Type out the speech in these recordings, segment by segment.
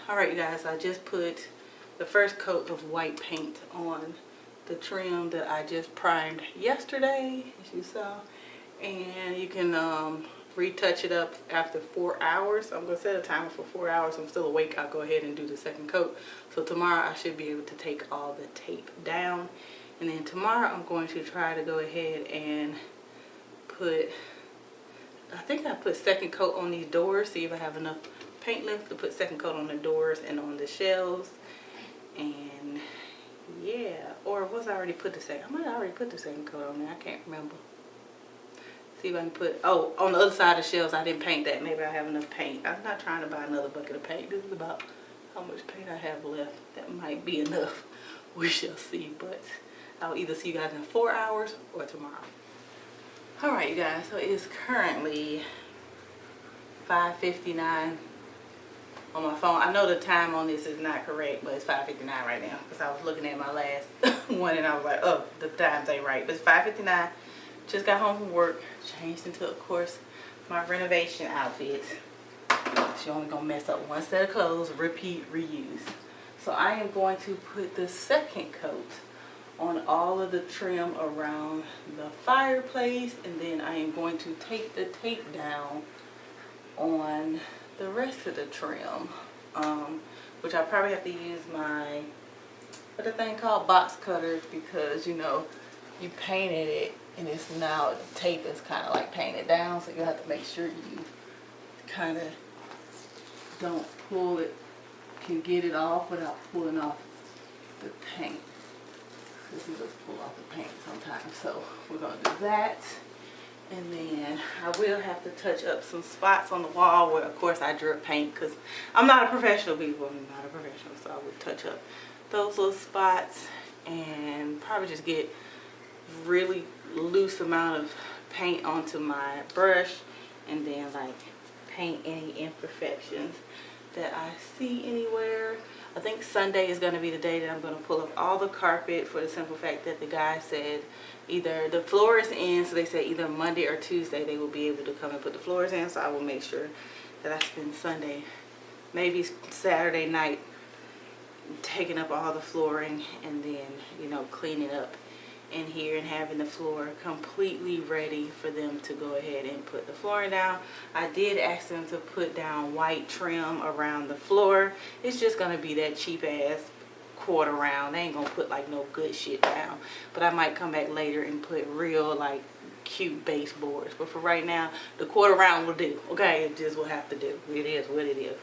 Alright you guys, I just put the first coat of white paint on the trim that I just primed yesterday, as you saw. And you can retouch it up after 4 hours. I'm going to set a timer for 4 hours. I'm still awake. I'll go ahead and do the second coat. So tomorrow I should be able to take all the tape down. And then tomorrow I'm going to try to go ahead and put, I think I put second coat on these doors. See if I have enough paint left to put second coat on the doors and on the shelves. And yeah, or was I already put the second? I might have already put the second coat on there. I can't remember. See if I can put, oh, on the other side of the shelves I didn't paint that. Maybe I have enough paint. I'm not trying to buy another bucket of paint. This is about how much paint I have left. That might be enough. We shall see. But I'll either see you guys in 4 hours or tomorrow. Alright you guys, so it is currently 5:59 on my phone. I know the time on this is not correct, but it's 5:59 right now because I was looking at my last one and I was like, oh, the times ain't right. But it's 5:59. Just got home from work, changed into, of course, my renovation outfit. She only gonna mess up one set of clothes, repeat, reuse. So I am going to put the second coat on all of the trim around the fireplace, and then I am going to take the tape down on the rest of the trim, which I probably have to use my, what the thing called, box cutter, because you know you painted it and it's now, the tape is kind of like painted down, so you have to make sure you kind of don't pull it, can get it off without pulling off the paint, because you just pull off the paint sometimes. So we're going to do that. And then I will have to touch up some spots on the wall where, of course, I drip paint, because I'm not a professional, people. I'm not a professional, so I would touch up those little spots and probably just get really loose amount of paint onto my brush, and then like paint any imperfections that I see anywhere. I think Sunday is going to be the day that I'm going to pull up all the carpet, for the simple fact that the guy said either the floor is in, so they said either Monday or Tuesday they will be able to come and put the floors in. So I will make sure that I spend Sunday, maybe Saturday night, taking up all the flooring and then, you know, cleaning up in here and having the floor completely ready for them to go ahead and put the flooring down. I did ask them to put down white trim around the floor. It's just gonna be that cheap ass quarter round. They ain't gonna put like no good shit down, but I might come back later and put real like cute baseboards. But for right now, the quarter round will do. Okay, it just will have to do. It is what it is.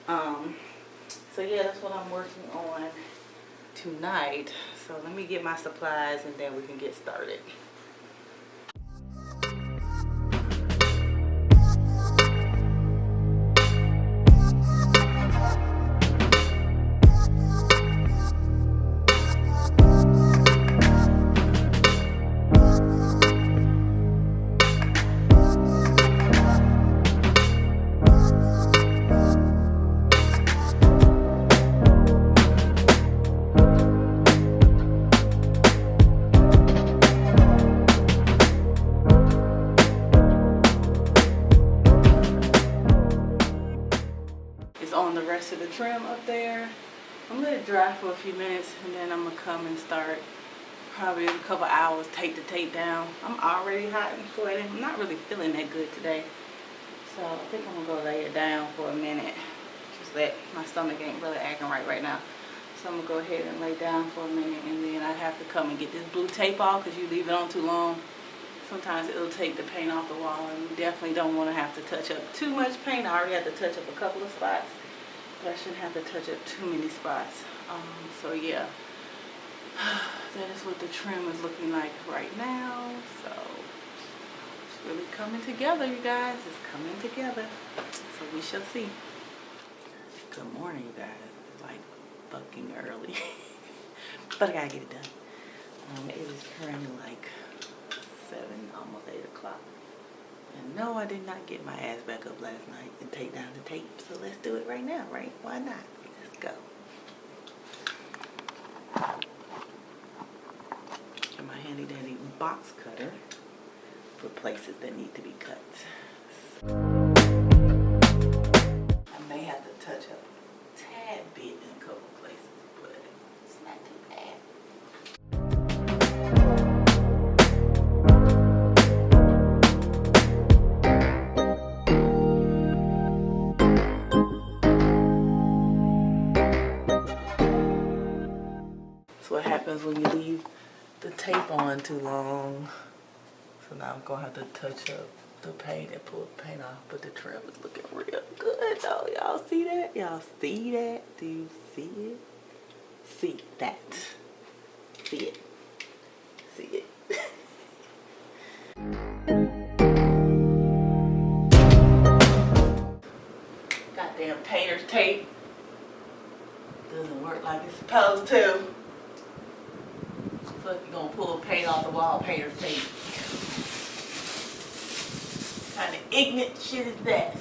So yeah, that's what I'm working on tonight. So let me get my supplies and then we can get started. To the trim up there. I'm gonna let it dry for a few minutes and then I'm gonna come and start probably in a couple hours, take the tape down. I'm already hot and sweating. I'm not really feeling that good today, so I think I'm gonna go lay it down for a minute. Just that my stomach ain't really acting right now, so I'm gonna go ahead and lay down for a minute, and then I have to come and get this blue tape off, because you leave it on too long, sometimes it'll take the paint off the wall, and you definitely don't want to have to touch up too much paint. I already have to touch up a couple of spots, but I shouldn't have to touch up too many spots. So yeah, that is what the trim is looking like right now. So it's really coming together, you guys. It's coming together. So we shall see. Good morning, you guys. It's like fucking early. But I gotta get it done. It is currently like 7, almost 8 o'clock. And no, I did not get my ass back up last night and take down the tape. So let's do it right now, right? Why not? Let's go. Get my handy dandy box cutter for places that need to be cut. I may have to touch up a tad bit in a couple places, but it's not too bad. That's what happens when you leave the tape on too long. So now I'm gonna have to touch up the paint and pull the paint off, but the trim is looking real good though. Y'all see that? Y'all see that? Do you see it? See that? See it? See it? Goddamn painter's tape doesn't work like it's supposed to. So if you're gonna pull paint off the wall, painter's tape. What kind of ignorant shit is that?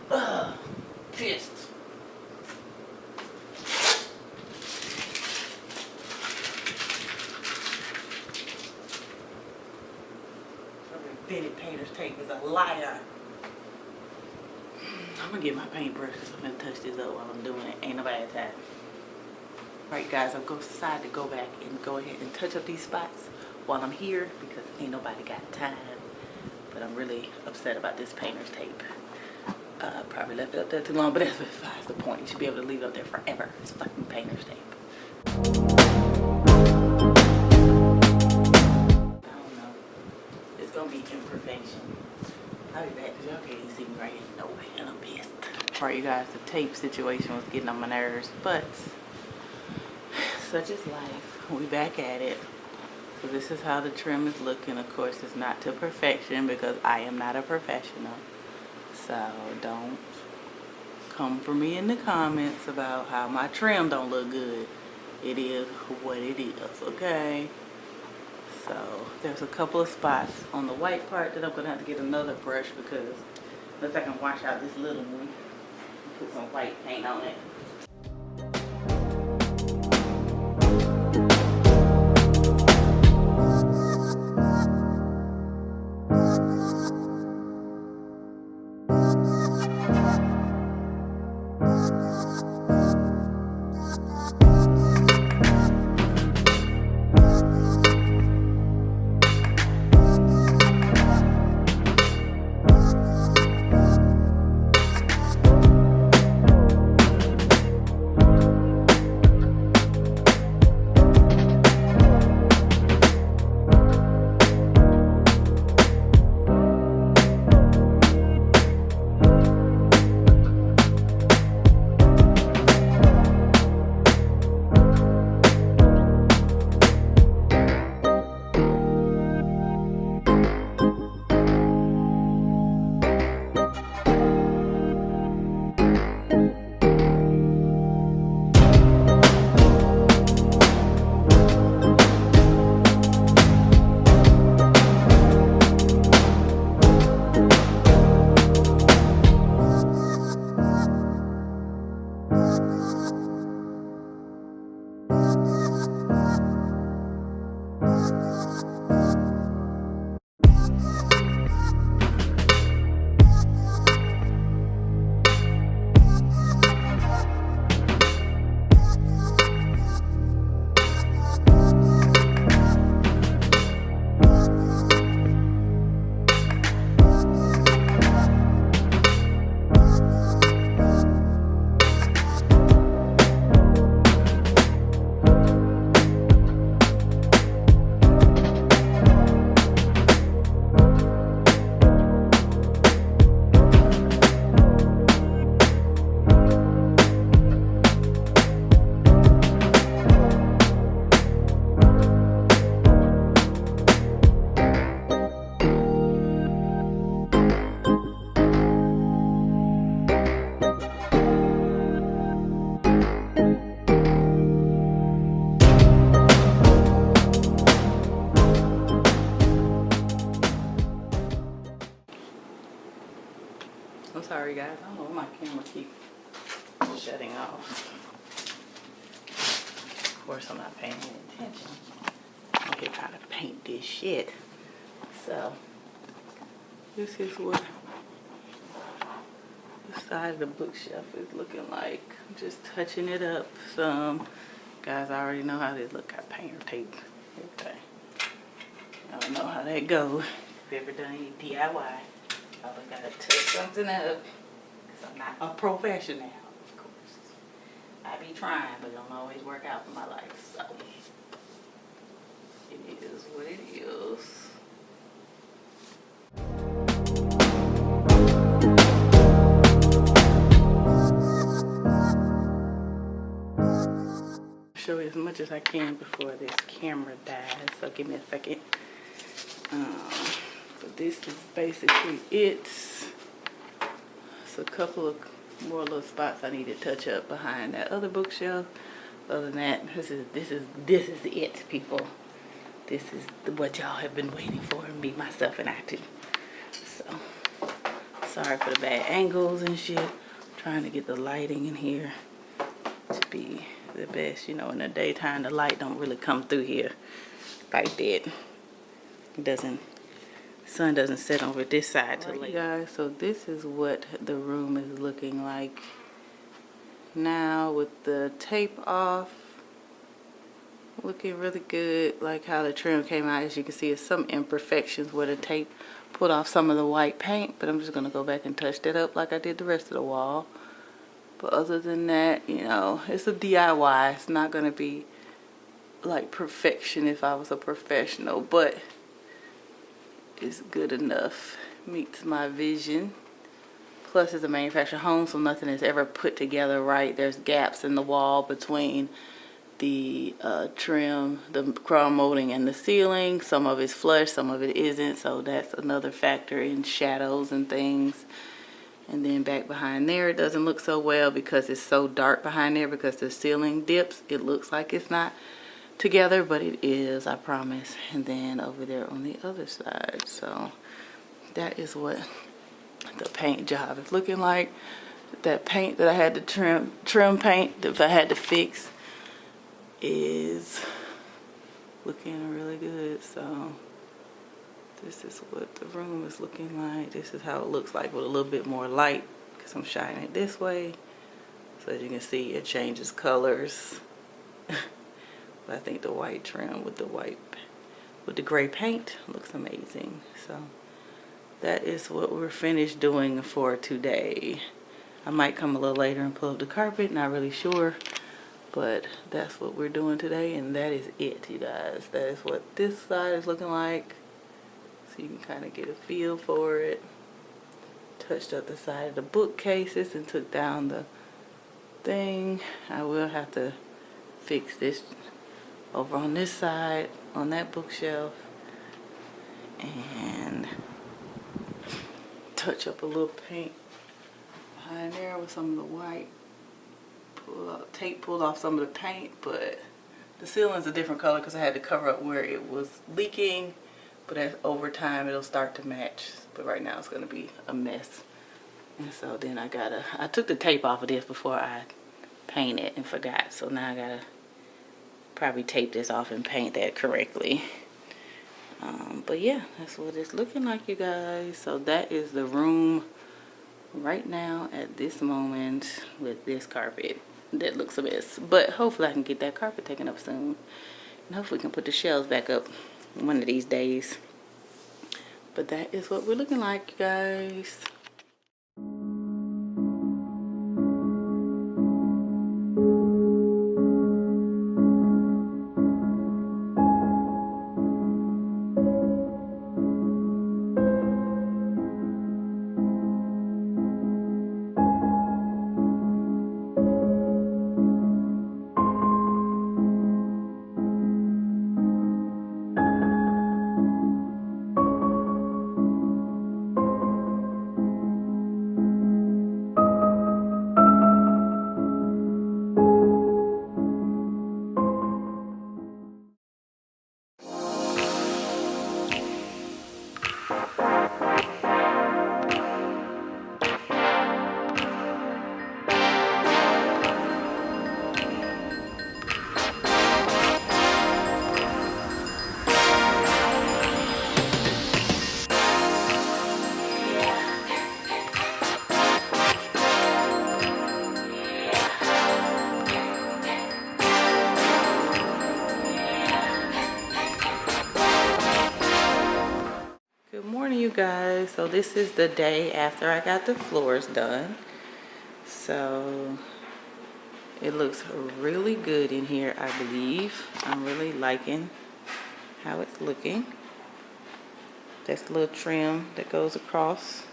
Ugh, pissed. Invented painter's tape is a liar. I'm gonna get my paintbrush because I'm gonna touch this up while I'm doing it. Ain't nobody time. Right, guys, I've decided to go back and go ahead and touch up these spots while I'm here because ain't nobody got time. But I'm really upset about this painter's tape. Probably left it up there too long, but that's besides the point. You should be able to leave it up there forever. It's fucking painter's tape. I don't know. It's gonna be imperfection. I'll be back because y'all can't even see me right here. No way, and I'm pissed. Alright, you guys, the tape situation was getting on my nerves, but such is life. We back at it. So this is how the trim is looking. Of course, it's not to perfection because I am not a professional. So don't come for me in the comments about how my trim don't look good. It is what it is, okay? So there's a couple of spots on the white part that I'm gonna have to get another brush because unless I can wash out this little one, put some white paint on it. sorry guys. I don't know why my camera keeps shutting off. Of course, I'm not paying any attention. I'm here trying to paint this shit. So, this is what the side of the bookshelf is looking like. I'm just touching it up some. Guys, I already know how this look. Got painter tape. Okay. I don't know how that goes. If you ever done any DIY, probably gotta touch something up. Because I'm not a professional, of course. I be trying, but it don't always work out for my life. So, it is what it is. Show you as much as I can before this camera dies, so give me a second. But this is basically it. It's a couple of more little spots I need to touch up behind that other bookshelf. Other than that, this is it, people. This is what y'all have been waiting for, me, myself, and I too. So sorry for the bad angles and shit. I'm trying to get the lighting in here to be the best. You know, in the daytime the light don't really come through here like that. Sun doesn't set over this side till late. Guys, so this is what the room is looking like now with the tape off. Looking really good, like how the trim came out. As you can see, it's some imperfections where the tape pulled off some of the white paint, but I'm just gonna go back and touch that up like I did the rest of the wall. But other than that, you know, it's a DIY. It's not gonna be like perfection if I was a professional, but it's good enough. Meets my vision. Plus, it's a manufactured home, so nothing is ever put together right. There's gaps in the wall between the trim, the crown molding, and the ceiling. Some of it's flush, some of it isn't, so that's another factor in shadows and things. And then back behind there, it doesn't look so well because it's so dark behind there because the ceiling dips. It looks like it's not together, but it is, I promise. And then over there on the other side. So that is what the paint job is looking like. That paint that I had to trim paint that I had to fix is looking really good. So this is what the room is looking like. This is how it looks like with a little bit more light because I'm shining it this way. So as you can see, it changes colors. But I think the white trim with the gray paint looks amazing. So that is what we're finished doing for today. I might come a little later and pull up the carpet, not really sure. But that's what we're doing today, and that is it, you guys. That is what this side is looking like. So you can kind of get a feel for it. Touched up the side of the bookcases and took down the thing. I will have to fix this over on this side, on that bookshelf. And touch up a little paint behind there with some of the white. Tape pulled off some of the paint, but the ceiling's a different color because I had to cover up where it was leaking, but as over time it'll start to match. But right now it's going to be a mess. And so then I took the tape off of this before I painted and forgot, so now I gotta probably tape this off and paint that correctly. But yeah, that's what it's looking like, you guys. So that is the room right now at this moment with this carpet. That looks a mess, but hopefully I can get that carpet taken up soon, and hopefully we can put the shelves back up one of these days. But that is what we're looking like, you guys. you guys. So this is the day after I got the floors done. So it looks really good in here, I believe. I'm really liking how it's looking. That's the little trim that goes across.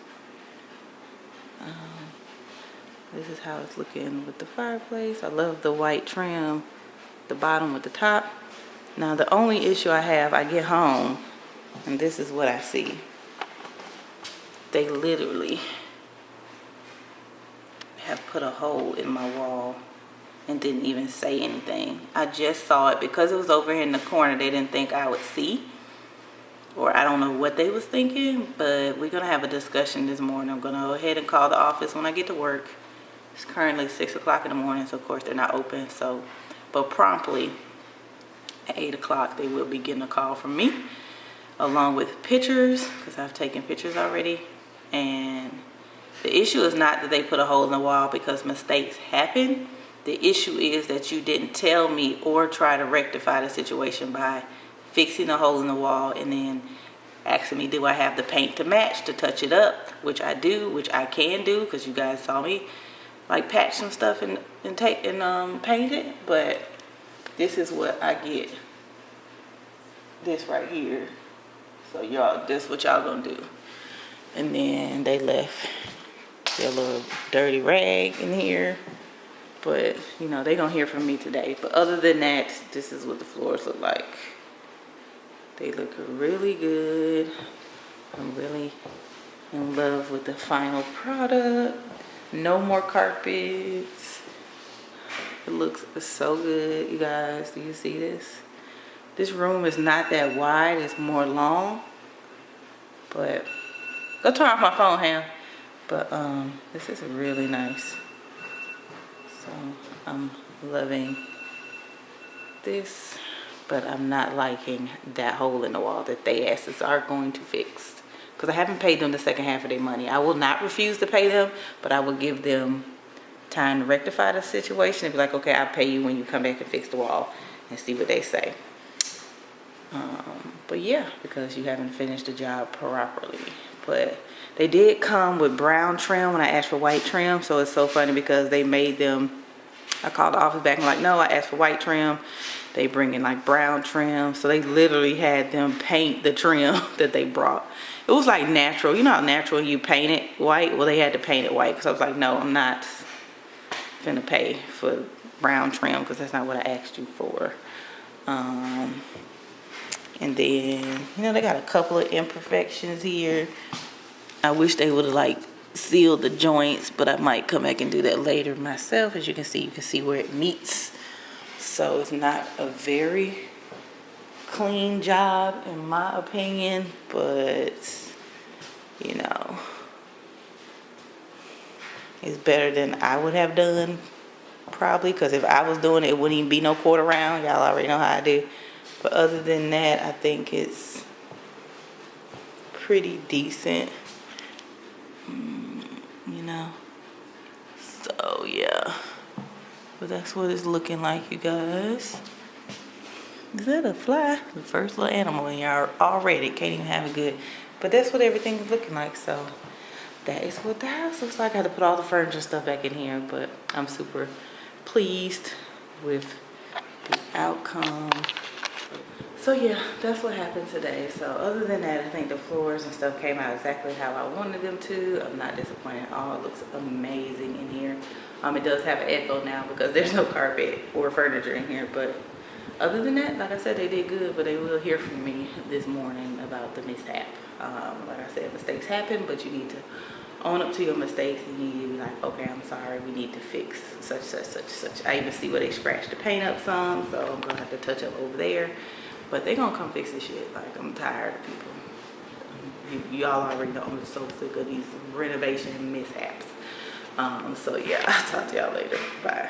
This is how it's looking with the fireplace. I love the white trim, the bottom with the top. Now the only issue I have, I get home and this is what I see. They literally have put a hole in my wall and didn't even say anything. I just saw it because it was over here in the corner. They didn't think I would see, or I don't know what they was thinking, but we're gonna have a discussion this morning. I'm gonna go ahead and call the office when I get to work. It's currently 6 o'clock in the morning, so of course they're not open. So, but promptly at 8 o'clock they will be getting a call from me along with pictures, because I've taken pictures already. And the issue is not that they put a hole in the wall, because mistakes happen. The issue is that you didn't tell me or try to rectify the situation by fixing a hole in the wall and then asking me, do I have the paint to match to touch it up, which I do, which I can do, because you guys saw me like patch some stuff and paint it. But this is what I get, this right here. So y'all, this is what y'all gonna do. And then they left their little dirty rag in here, but you know, they gonna hear from me today. But other than that, this is what the floors look like. They look really good. I'm really in love with the final product. No more carpets. It looks so good, you guys. Do you see this? This room is not that wide, it's more long. But go turn off my phone, Ham. But this is really nice. So I'm loving this, but I'm not liking that hole in the wall that they asked us are going to fix, because I haven't paid them the second half of their money. I will not refuse to pay them, but I will give them time to rectify the situation and be like, okay, I'll pay you when you come back and fix the wall, and see what they say. But yeah, because you haven't finished the job properly. But they did come with brown trim when I asked for white trim. So it's so funny because they made them, I called the office back and like, no, I asked for white trim. They bring in like brown trim. So they literally had them paint the trim that they brought. It was like natural. You know how natural you paint it white? Well, they had to paint it white, because I was like, no, I'm not finna pay for brown trim, because that's not what I asked you for. And then, you know, they got a couple of imperfections here. I wish they would have like sealed the joints, but I might come back and do that later myself. As you can see where it meets. So it's not a very clean job in my opinion, but you know, it's better than I would have done probably, because if I was doing it, it wouldn't even be no quarter round. Y'all already know how I do. But other than that, I think it's pretty decent, you know. So yeah, but that's what it's looking like, you guys. Is that a fly? The first little animal in y'all already. Can't even have it good. But that's what everything is looking like. So that is what the house looks like. I had to put all the furniture stuff back in here, but I'm super pleased with the outcome. So yeah, that's what happened today. So other than that, I think the floors and stuff came out exactly how I wanted them to. I'm not disappointed at all. It looks amazing in here. It does have an echo now because there's no carpet or furniture in here, but other than that, like I said, they did good. But they will hear from me this morning about the mishap. Like I said, mistakes happen, but you need to own up to your mistakes, and you need to be like, okay, I'm sorry, we need to fix such, such, such, such. I even see where they scratched the paint up some, so I'm gonna have to touch up over there. But they gonna come fix this shit. Like, I'm tired of people. Y'all already know I'm just so sick of these renovation mishaps. So yeah, I'll talk to y'all later. Bye.